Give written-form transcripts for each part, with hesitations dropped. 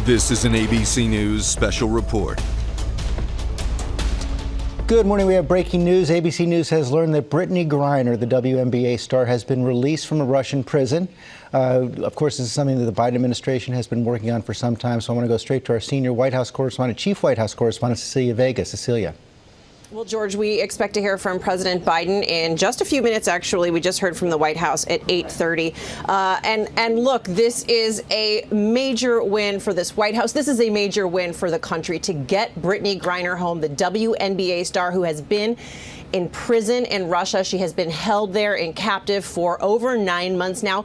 This is an ABC News special report. Good morning. We have breaking news. ABC News has learned that Brittney Griner, the WNBA star, has been released from a Russian prison. Of course, this is something that the Biden administration has been working on for some time. So I want to go straight to our senior White House correspondent, Chief White House Correspondent Cecilia Vega. Cecilia. Well, George, we expect to hear from President Biden in just a few minutes. Actually, we just heard from the White House at 8:30. And look, this is a major win for this White House. This is a major win for the country to get Brittney Griner home, the WNBA star who has been in prison in Russia. She has been held there in captive for over 9 months now.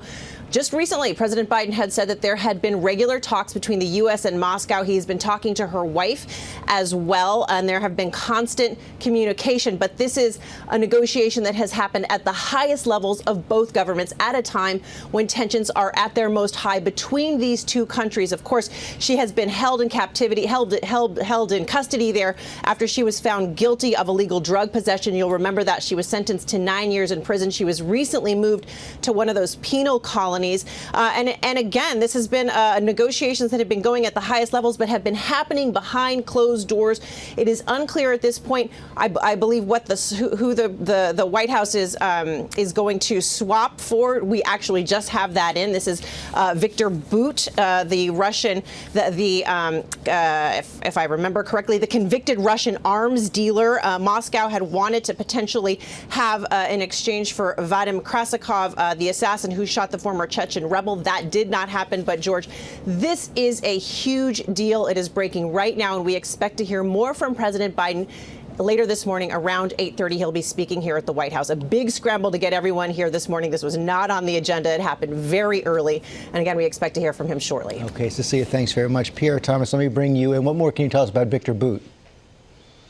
Just recently, President Biden had said that there had been regular talks between the U.S. and Moscow. He's been talking to her wife as well, and there have been constant communication. But this is a negotiation that has happened at the highest levels of both governments at a time when tensions are at their most high between these two countries. Of course, she has been held in captivity, held in custody there after she was found guilty of illegal drug possession. You'll remember that she was sentenced to 9 years in prison. She was recently moved to one of those penal colonies. And again, this has been negotiations that have been going at the highest levels, but have been happening behind closed doors. It is unclear at this point, I believe, what who the White House is going to swap for. We actually just have that in. This is Viktor Bout, the Russian, if I remember correctly, the convicted Russian arms dealer. Moscow had wanted to potentially have an exchange for Vadim Krasikov, the assassin who shot the former Chechen rebel. That did not happen. But, George, this is a huge deal. It is breaking right now, and we expect to hear more from President Biden later this morning around 8:30. He'll be speaking here at the White House. A big scramble to get everyone here this morning. This was not on the agenda. It happened very early. And again, we expect to hear from him shortly. Okay, Cecilia, thanks very much. Pierre Thomas, let me bring you in. What more can you tell us about Viktor Bout?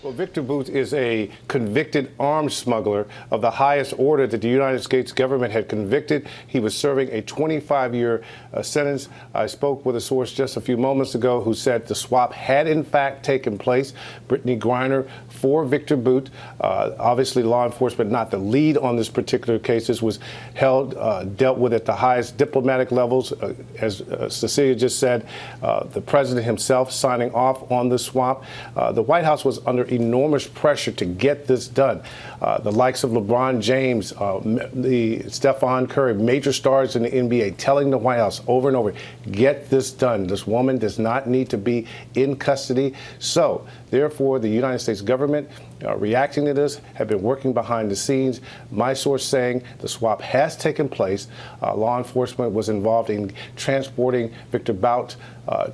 Well, Viktor Bout is a convicted arms smuggler of the highest order that the United States government had convicted. He was serving a 25-year sentence. I spoke with a source just a few moments ago who said the swap had, in fact, taken place. Brittney Griner for Viktor Bout. Obviously, law enforcement, not the lead on this particular case. This was dealt with at the highest diplomatic levels. As Cecilia just said, the president himself signing off on the swap. The White House was under enormous pressure to get this done. The likes of LeBron James, the Stephen Curry, major stars in the NBA, telling the White House over and over, get this done. This woman does not need to be in custody. So, therefore, the United States government reacting to this have been working behind the scenes. My source saying the swap has taken place. Law enforcement was involved in transporting Viktor Bout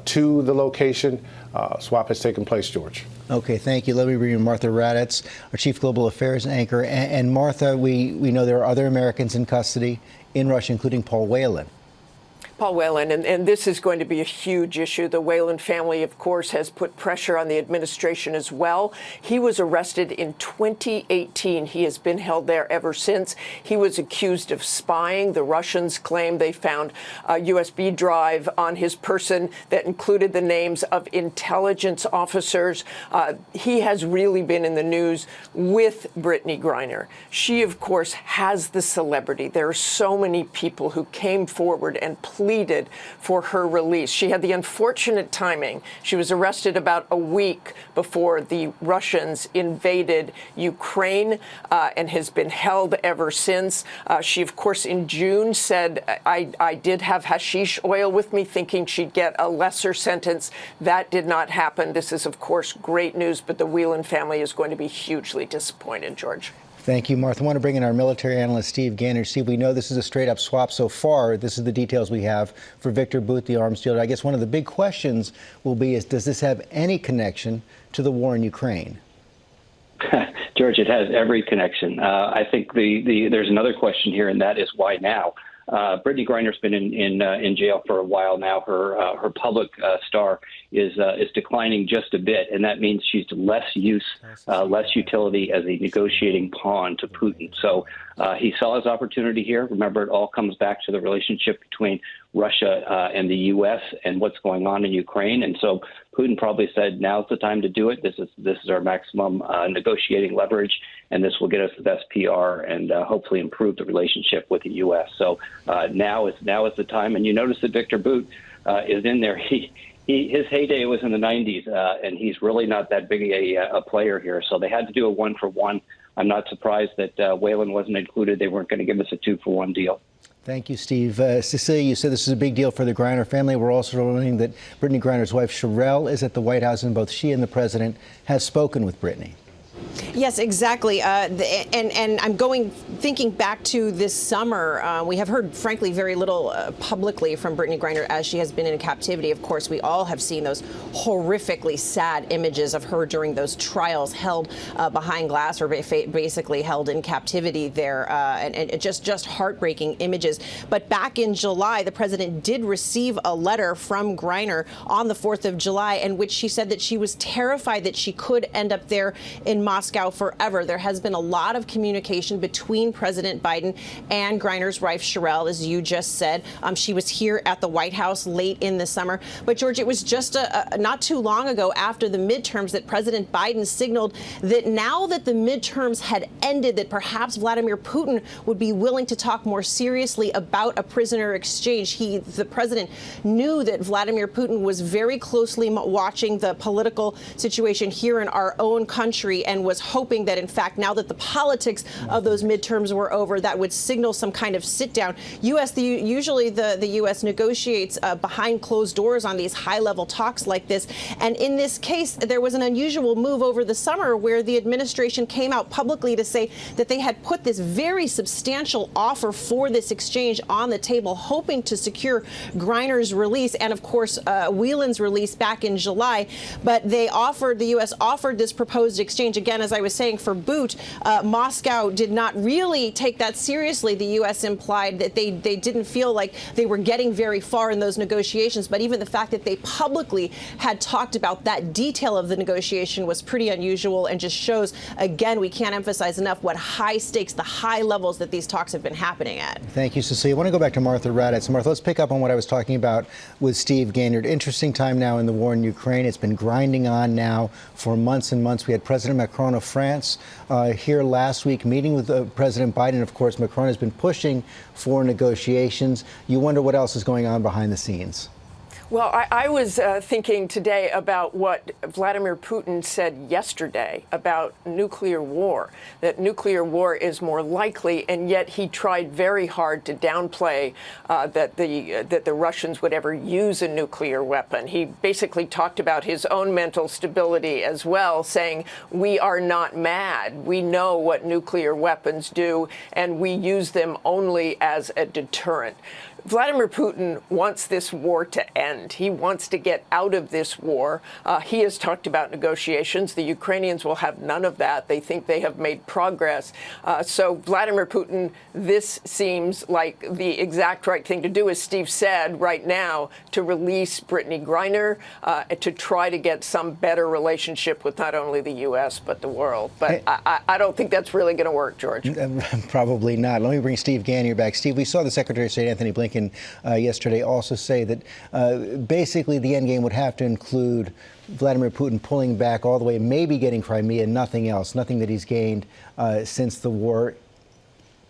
to the location. Swap has taken place, George. Okay, thank you. Let me bring in Martha Raddatz, our Chief Global Affairs anchor. And Martha, we know there are other Americans in custody in Russia, including Paul Whelan. Paul Whelan, and this is going to be a huge issue. The Whelan family, of course, has put pressure on the administration as well. He was arrested in 2018. He has been held there ever since. He was accused of spying. The Russians claim they found a USB drive on his person that included the names of intelligence officers. He has really been in the news with Brittney Griner. She, of course, has the celebrity. There are so many people who came forward and pleaded for her release. She had the unfortunate timing. She was arrested about a week before the Russians invaded Ukraine and has been held ever since. She, of course, in June said, I did have hashish oil with me, thinking she'd get a lesser sentence. That did not happen. This is, of course, great news, but the Whelan family is going to be hugely disappointed, George. Thank you, Martha. I want to bring in our military analyst, Steve Gaynor. Steve, we know this is a straight-up swap so far. This is the details we have for Viktor Bout, the arms dealer. I guess one of the big questions will be is, does this have any connection to the war in Ukraine? George, it has every connection. I think there's another question here, and that is why now? Brittney Griner's been in jail for a while now. Her public star is declining just a bit, and that means she's less utility as a negotiating pawn to Putin. So he saw his opportunity here. Remember, it all comes back to the relationship between Russia and the U.S. and what's going on in Ukraine. And so Putin probably said, now's the time to do it. This is our maximum negotiating leverage, and this will get us the best PR and hopefully improve the relationship with the U.S. So now is the time. And you notice that Viktor Bout is in there. His heyday was in the 90s, and he's really not that big a player here. So they had to do a 1-for-1. I'm not surprised that Whalen wasn't included. They weren't going to give us a 2-for-1 deal. Thank you, Steve. Cecilia, you said this is a big deal for the Griner family. We're also learning that Brittney Griner's wife, Sherelle, is at the White House, and both she and the president have spoken with Brittney. Yes, exactly. And I'm thinking back to this summer. We have heard, frankly, very little publicly from Brittney Griner as she has been in captivity. Of course, we all have seen those horrifically sad images of her during those trials held behind glass, or basically held in captivity there, and just heartbreaking images. But back in July, the president did receive a letter from Griner on the 4th of July in which she said that she was terrified that she could end up there in Moscow forever. There has been a lot of communication between President Biden and Griner's wife, Sherelle, as you just said. She was here at the White House late in the summer. But, George, it was just not too long ago after the midterms that President Biden signaled that now that the midterms had ended, that perhaps Vladimir Putin would be willing to talk more seriously about a prisoner exchange. The president knew that Vladimir Putin was very closely watching the political situation here in our own country, and was hoping that, in fact, now that the politics of those midterms were over, that would signal some kind of sit-down. Usually the U.S. negotiates behind closed doors on these high-level talks like this. And in this case, there was an unusual move over the summer where the administration came out publicly to say that they had put this very substantial offer for this exchange on the table, hoping to secure Griner's release and, of course, Whelan's release back in July. But the U.S. offered this proposed exchange. Again, as I was saying, for Bout, Moscow did not really take that seriously. The U.S. implied that they didn't feel like they were getting very far in those negotiations. But even the fact that they publicly had talked about that detail of the negotiation was pretty unusual, and just shows, again, we can't emphasize enough what high stakes, the high levels that these talks have been happening at. Thank you, Cecilia. I want to go back to Martha Raddatz. Martha, let's pick up on what I was talking about with Steve Gaynor. Interesting time now in the war in Ukraine. It's been grinding on now for months and months. We had President Macron of France here last week meeting with President Biden. Of course, Macron has been pushing for negotiations. You wonder what else is going on behind the scenes. Well, I was thinking today about what Vladimir Putin said yesterday about nuclear war, that nuclear war is more likely, and yet he tried very hard to downplay that the Russians would ever use a nuclear weapon. He basically talked about his own mental stability as well, saying, we are not mad. We know what nuclear weapons do, and we use them only as a deterrent. Vladimir Putin wants this war to end. He wants to get out of this war. He has talked about negotiations. The Ukrainians will have none of that. They think they have made progress. So Vladimir Putin, this seems like the exact right thing to do, as Steve said, right now, to release Brittney Griner, to try to get some better relationship with not only the U.S. but the world. But I don't think that's really going to work, George. Probably not. Let me bring Steve Gaynor back. Steve, we saw the Secretary of State, Anthony Blinken, yesterday also say that basically the end game would have to include Vladimir Putin pulling back all the way, maybe getting Crimea, nothing else, nothing that he's gained since the war.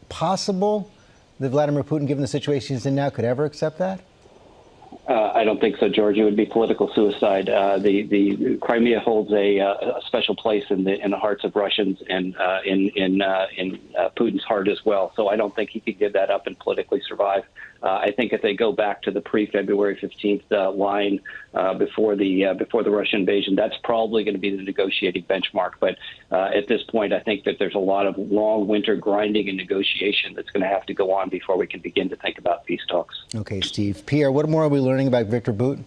Possible that Vladimir Putin, given the situation he's in now, could ever accept that? I don't think so, George. It would be political suicide. The Crimea holds a special place in the hearts of Russians and in Putin's heart as well. So I don't think he could give that up and politically survive. I think if they go back to the pre-February 15th line before the Russian invasion, that's probably going to be the negotiating benchmark. But at this point, I think that there's a lot of long winter grinding and negotiation that's going to have to go on before we can begin to think about peace talks. Okay, Steve. Pierre, what more are we learning about Viktor Bout?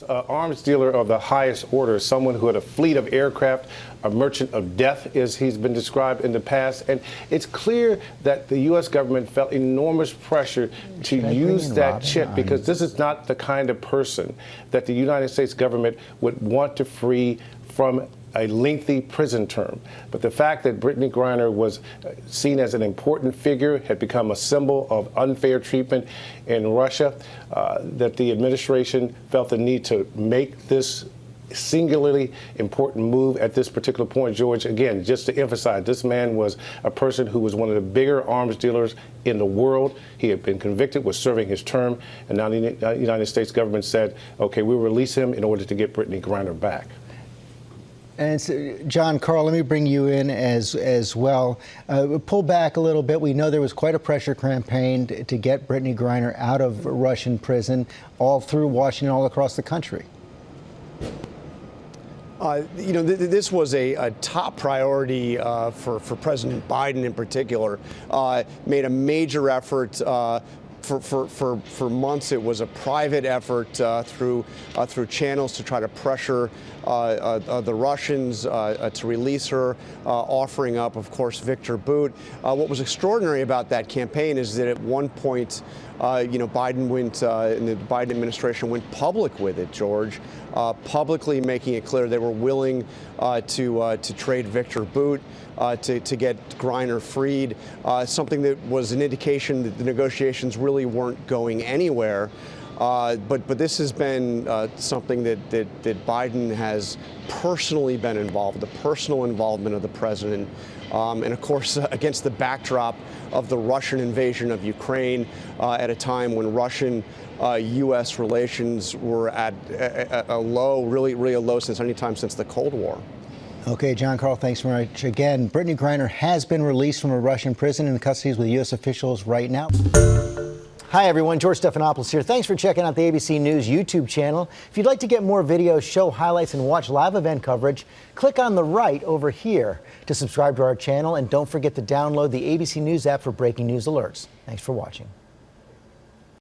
Arms dealer of the highest order, someone who had a fleet of aircraft, a merchant of death, as he's been described in the past. And it's clear that the U.S. government felt enormous pressure to use that chip, because this is not the kind of person that the United States government would want to free from a lengthy prison term. But the fact that Brittney Griner was seen as an important figure, had become a symbol of unfair treatment in Russia, that the administration felt the need to make this singularly important move at this particular point, George. Again, just to emphasize, this man was a person who was one of the bigger arms dealers in the world. He had been convicted, was serving his term, and now the United States government said, okay, we'll release him in order to get Brittney Griner back. And so, John, Carl, let me bring you in as well. Pull back a little bit. We know there was quite a pressure campaign to get Brittney Griner out of Russian prison, all through Washington, all across the country. This was a top priority for President Biden in particular. Made a major effort. For months, it was a private effort through channels to try to pressure the Russians to release her, offering up, of course, Viktor Bout. What was extraordinary about that campaign is that at one point, Biden went, and the Biden administration went public with it, George, publicly making it clear they were willing to trade Viktor Bout. To get Griner freed, something that was an indication that the negotiations really weren't going anywhere. But this has been something that Biden has personally been involved, the personal involvement of the president, and of course against the backdrop of the Russian invasion of Ukraine at a time when Russian U.S. relations were at a low, really a low since any time since the Cold War. Okay, John, Carl, thanks very much. Again, Brittney Griner has been released from a Russian prison in custody with U.S. officials right now. Hi, everyone. George Stephanopoulos here. Thanks for checking out the ABC News YouTube channel. If you'd like to get more videos, show highlights, and watch live event coverage, click on the right over here to subscribe to our channel. And don't forget to download the ABC News app for breaking news alerts. Thanks for watching.